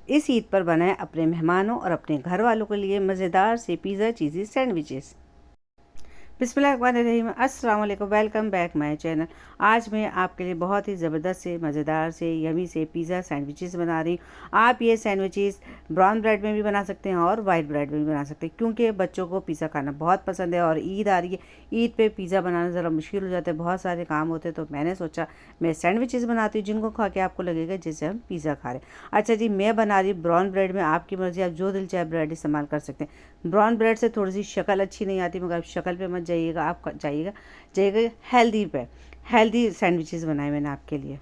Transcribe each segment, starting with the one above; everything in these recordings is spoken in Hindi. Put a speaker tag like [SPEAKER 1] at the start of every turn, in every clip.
[SPEAKER 1] इस ईद पर बनाएं अपने मेहमानों और अपने घर वालों के लिए मज़ेदार से पिज़्ज़ा चीज़ी सैंडविचेस। बिस्मिल्लाहिर्रहमानिर्रहीम, अस्सलाम वालेकुम, वेलकम बैक माय चैनल। आज मैं आपके लिए बहुत ही ज़बरदस्त से मज़ेदार से यमी से पिज़्ज़ा सैंडविचेस बना रही हूँ। आप ये सैंडविचेस ब्राउन ब्रेड में भी बना सकते हैं और वाइट ब्रेड में भी बना सकते हैं, क्योंकि बच्चों को पिज़्ज़ा खाना बहुत पसंद है और ईद आ रही है। ईद पे पिज़्ज़ा बनाना ज़रा मुश्किल हो जाता है, बहुत सारे काम होते हैं, तो मैंने सोचा मैं सैंडविचेस बनाती हूँ जिनको खा के आपको लगेगा जैसे हम पिज़्ज़ा खा रहे हैं। अच्छा जी, मैं बना रही ब्राउन ब्रेड में, आपकी मर्ज़ी, आप जो दिल चाहे ब्रेड इस्तेमाल कर सकते हैं। ब्राउन ब्रेड से थोड़ी सी शक्ल अच्छी नहीं आती, मगर शक्ल पे मत जाइएगा, आप जाइएगा हेल्दी सैंडविचेस बनाए मैंने आपके लिए।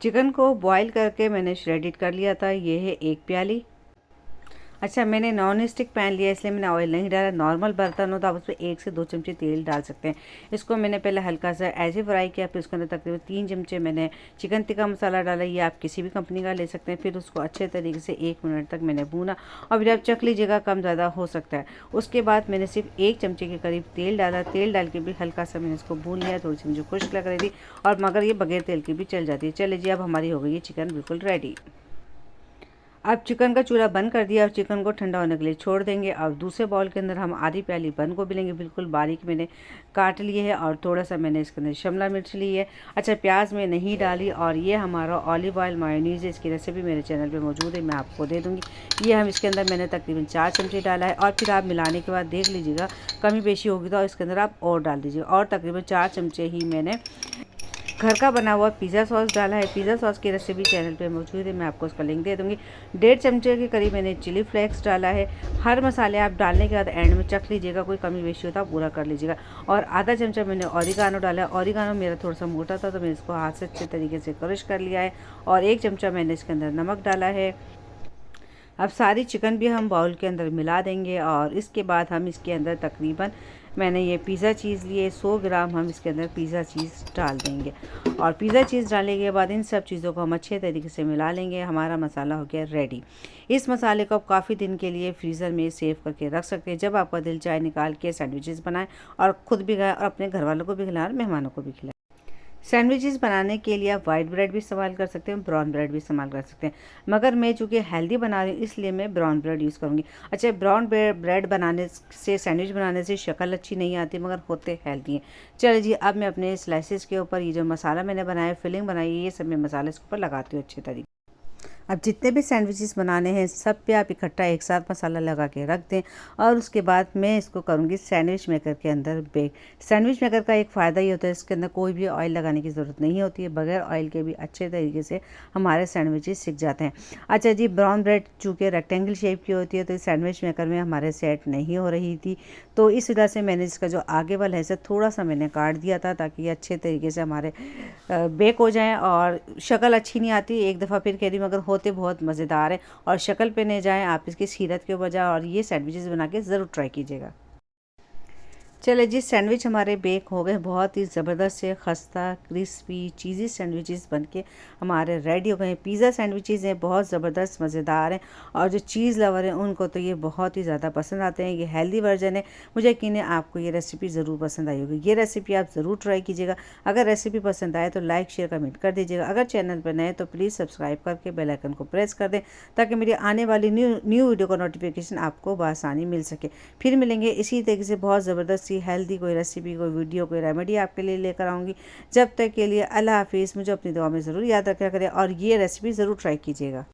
[SPEAKER 1] चिकन को बॉईल करके मैंने श्रेडिड कर लिया था, ये है 1 प्याली। अच्छा, मैंने नॉन स्टिक पैन लिया, इसलिए मैंने ऑयल नहीं डाला। नॉर्मल बर्तन हो तो आप उसमें 1 से 2 चमचे तेल डाल सकते हैं। इसको मैंने पहले हल्का सा ऐसे फ्राई किया, फिर उसके अंदर तकरीबन 3 चमचे मैंने चिकन टिक्का मसाला डाला, ये आप किसी भी कंपनी का ले सकते हैं। फिर उसको अच्छे तरीके से 1 मिनट तक मैंने भूना, और फिर आप चख लीजिएगा, कम ज़्यादा हो सकता है। उसके बाद मैंने सिर्फ 1 चमचे के करीब तेल डाला, तेल डाल के भी हल्का सा मैंने इसको भून लिया। थोड़ी सी मुझे खुश्क लग रही थी, और मगर ये बगैर तेल की भी चल जाती है। चलिए जी, अब हमारी हो गई है चिकन बिल्कुल रेडी। अब चिकन का चूल्हा बंद कर दिया और चिकन को ठंडा होने के लिए छोड़ देंगे। अब दूसरे बाउल के अंदर हम आधी प्याली बंद गोभी लेंगे, बिल्कुल बारीक मैंने काट लिए है, और थोड़ा सा मैंने इसके अंदर शिमला मिर्च ली है। अच्छा, प्याज में नहीं डाली, और ये हमारा ऑलिव ऑयल मायोनीज़ है, इसकी रेसिपी मेरे चैनल पे मौजूद है, मैं आपको दे दूँगी। ये हम इसके अंदर मैंने तकरीबन 4 चमचे डाला है, और फिर आप मिलाने के बाद देख लीजिएगा, कमी बेशी होगी तो इसके अंदर आप और डाल दीजिएगा। और तकरीबन 4 चमचे ही मैंने घर का बना हुआ पिज़्ज़ा सॉस डाला है। पिज़्ज़ा सॉस की रेसिपी चैनल पे मौजूद है, मैं आपको उसका लिंक दे दूँगी। 1.5 चमचे के करीब मैंने चिली फ्लेक्स डाला है। हर मसाले आप डालने के बाद एंड में चख लीजिएगा, कोई कमी बेशी होता है पूरा कर लीजिएगा। और आधा चमचा मैंने ऑरिगानो डाला है। ऑरिगानो मेरा थोड़ा सा मोटा था, तो मैंने इसको हाथ से अच्छे तरीके से क्रश कर लिया है। और 1 चमचा मैंने इसके अंदर नमक डाला है। अब सारी चिकन भी हम बाउल के अंदर मिला देंगे, और इसके बाद हम इसके अंदर तकरीबन मैंने ये पिज़्ज़ा चीज़ लिए 100 ग्राम, हम इसके अंदर पिज़्ज़ा चीज़ डाल देंगे। और पिज़्ज़ा चीज़ डालने के बाद इन सब चीज़ों को हम अच्छे तरीके से मिला लेंगे। हमारा मसाला हो गया रेडी। इस मसाले को आप काफ़ी दिन के लिए फ्रीज़र में सेव करके रख सकते हैं। जब आपका दिल चाहे निकाल के सैंडविचेस बनाएं, और ख़ुद भी खाएं और अपने घर वालों को भी खिलाएं और मेहमानों को भी खिलाएं। सैंडविचेस बनाने के लिए आप वाइट ब्रेड भी इस्तेमाल कर सकते हैं, ब्राउन ब्रेड भी इस्तेमाल कर सकते हैं, मगर मैं चूँकि हेल्दी बना रही हूँ इसलिए मैं ब्राउन ब्रेड यूज़ करूँगी। अच्छा, ब्राउन ब्रेड बनाने से, सैंडविच बनाने से शक्ल अच्छी नहीं आती, मगर होते हेल्दी हैं। चलिए जी, अब मैं अपने स्लाइसेस के ऊपर ये जो मसाला मैंने बनाया, फिलिंग बनाई है, ये सब मैं मसाले इसके ऊपर लगाती हूँ अच्छे तरीके। अब जितने भी सैंडविचेस बनाने हैं, सब पे आप इकट्ठा एक साथ मसाला लगा के रख दें, और उसके बाद मैं इसको करूँगी सैंडविच मेकर के अंदर बेक। सैंडविच मेकर का एक फ़ायदा ये होता है, इसके अंदर कोई भी ऑयल लगाने की ज़रूरत नहीं होती है, बगैर ऑयल के भी अच्छे तरीके से हमारे सैंडविचेस सिक जाते हैं। अच्छा जी, ब्राउन ब्रेड चूँकि रेक्टेंगल शेप की होती है, तो सैंडविच मेकर में हमारे सेट नहीं हो रही थी, तो इस वजह से मैंने इसका जो आगे वाला हिस्सा थोड़ा सा मैंने काट दिया था, ताकि ये अच्छे तरीके से हमारे बेक हो जाएँ। और शक्ल अच्छी नहीं आती, एक दफ़ा फिर कह रही, मगर होते बहुत मज़ेदार है, और शक्ल पे नहीं जाएं आप इसकी सीरत के बजाय, और ये सैंडविचेस बना के ज़रूर ट्राई कीजिएगा। चले जी, सैंडविच हमारे बेक हो गए, बहुत ही ज़बरदस्त से खस्ता क्रिस्पी चीज़ी सैंडविचेस बनके हमारे रेडी हो गए हैं। पिज़्ज़ा सैंडविचेस हैं, बहुत ज़बरदस्त मज़ेदार हैं, और जो चीज़ लवर हैं उनको तो ये बहुत ही ज़्यादा पसंद आते हैं। ये हेल्दी वर्जन है। मुझे यकीन है आपको ये रेसिपी ज़रूर पसंद आई होगी। ये रेसिपी आप ज़रूर ट्राई कीजिएगा। अगर रेसिपी पसंद आए तो लाइक शेयर कमेंट कर दीजिएगा। अगर चैनल पर नए तो प्लीज़ सब्सक्राइब करके बेल आइकन को प्रेस कर दें, ताकि मेरी आने वाली न्यू वीडियो का नोटिफिकेशन आपको बआसानी मिल सके। फिर मिलेंगे इसी तरीके से बहुत ज़बरदस्त हेल्दी कोई रेसिपी, कोई वीडियो, कोई रेमेडी आपके लिए लेकर आऊँगी। जब तक के लिए अल्लाह हाफिज़। मुझे अपनी दुआ में ज़रूर याद रखा करें, और ये रेसिपी ज़रूर ट्राई कीजिएगा।